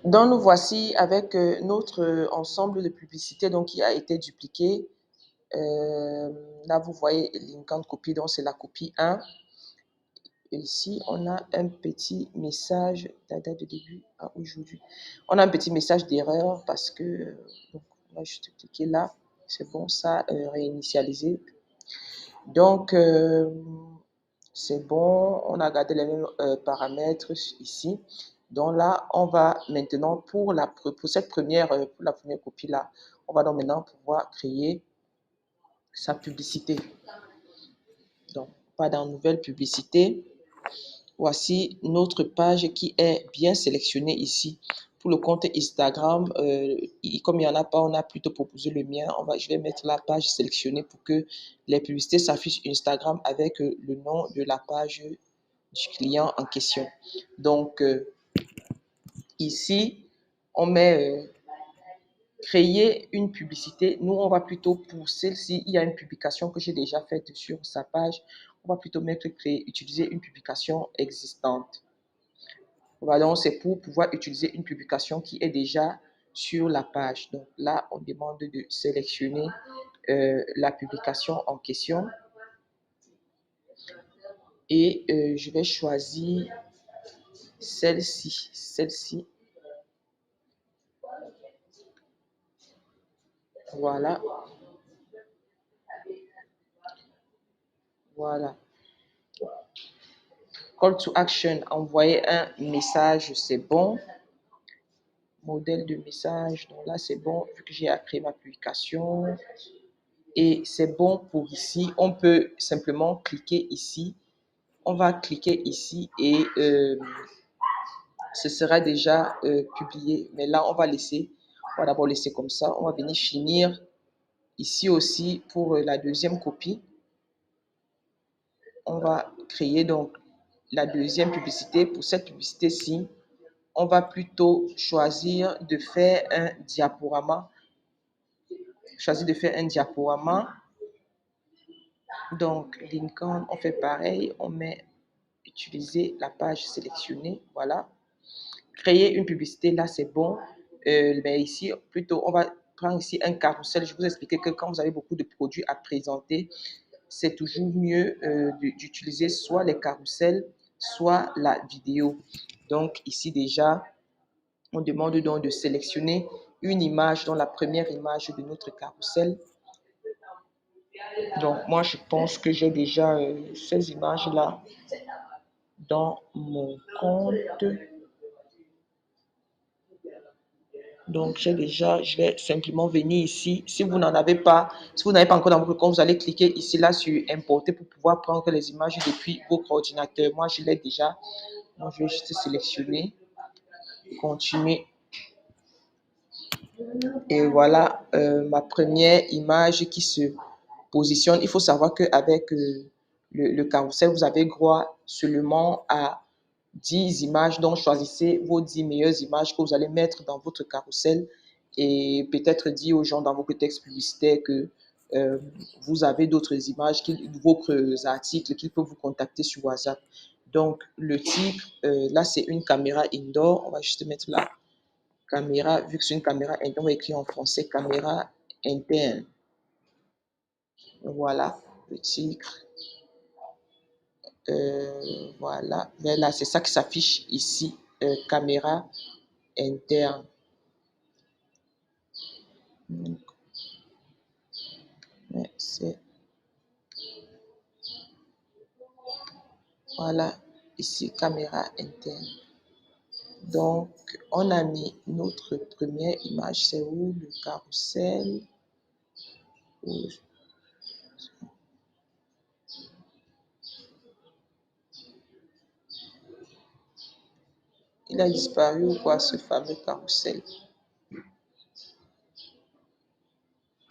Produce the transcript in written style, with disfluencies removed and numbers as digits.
Donc, nous voici avec notre ensemble de publicités donc, qui a été dupliqué. Là, vous voyez Lincoln copie, donc c'est la copie 1. Et ici, on a un petit message, la date de début à aujourd'hui. On a un petit message d'erreur parce que, donc, on va juste cliquer là. C'est bon, ça, réinitialiser. Donc, c'est bon, on a gardé les mêmes paramètres ici. Donc là, on va maintenant, pour cette première, pour la première copie là, on va donc maintenant pouvoir créer sa publicité. Donc, pas dans nouvelle publicité. Voici notre page qui est bien sélectionnée ici. Pour le compte Instagram, comme il n'y en a pas, on a plutôt proposé le mien. Je vais mettre la page sélectionnée pour que les publicités s'affichent Instagram avec le nom de la page du client en question. Donc, ici, on met créer une publicité. Nous, on va plutôt pousser s'il y a une publication que j'ai déjà faite sur sa page, on va plutôt mettre utiliser une publication existante. Voilà, donc c'est pour pouvoir utiliser une publication qui est déjà sur la page. Donc là, on demande de sélectionner la publication en question. Et je vais choisir celle-ci. Celle-ci. Voilà. Voilà. Call to action, envoyer un message, c'est bon. Modèle de message, donc là c'est bon, vu que j'ai créé ma publication. Et c'est bon pour ici. On peut simplement cliquer ici. On va cliquer ici et ce sera déjà publié. Mais là, on va d'abord laisser comme ça. On va venir finir ici aussi pour la deuxième copie. On va créer donc la deuxième publicité. Pour cette publicité-ci, on va plutôt choisir de faire un diaporama. Donc, Lincoln, on fait pareil. On met utiliser la page sélectionnée. Voilà. Créer une publicité, là, c'est bon. Mais ici, plutôt, on va prendre ici un carrousel. Je vous expliquer que quand vous avez beaucoup de produits à présenter, c'est toujours mieux d'utiliser soit les carousels, soit la vidéo. Donc, ici déjà, on demande donc de sélectionner une image, dans la première image de notre carrousel. Donc, moi, je pense que j'ai déjà ces images-là dans mon compte. Donc, je vais simplement venir ici. Si vous n'avez pas encore dans votre compte, vous allez cliquer ici, là, sur importer pour pouvoir prendre les images depuis votre ordinateur. Moi, je l'ai déjà. Donc, je vais juste sélectionner, continuer. Et voilà ma première image qui se positionne. Il faut savoir qu'avec le carrousel, vous avez droit seulement à 10 images. Donc, choisissez vos 10 meilleures images que vous allez mettre dans votre carrousel et peut-être dire aux gens dans votre texte publicitaire que vous avez d'autres images, d'autres articles qu'ils peuvent vous contacter sur WhatsApp. Donc, le titre, là, c'est une caméra indoor. On va juste mettre là. Caméra, vu que c'est une caméra interne, on va écrire en français caméra interne. Voilà, le titre. Voilà, mais là, c'est ça qui s'affiche ici, caméra interne. Donc, voilà, ici, caméra interne. Donc, on a mis notre première image, c'est où le carrousel. Il a disparu ou quoi, ce fameux carrousel?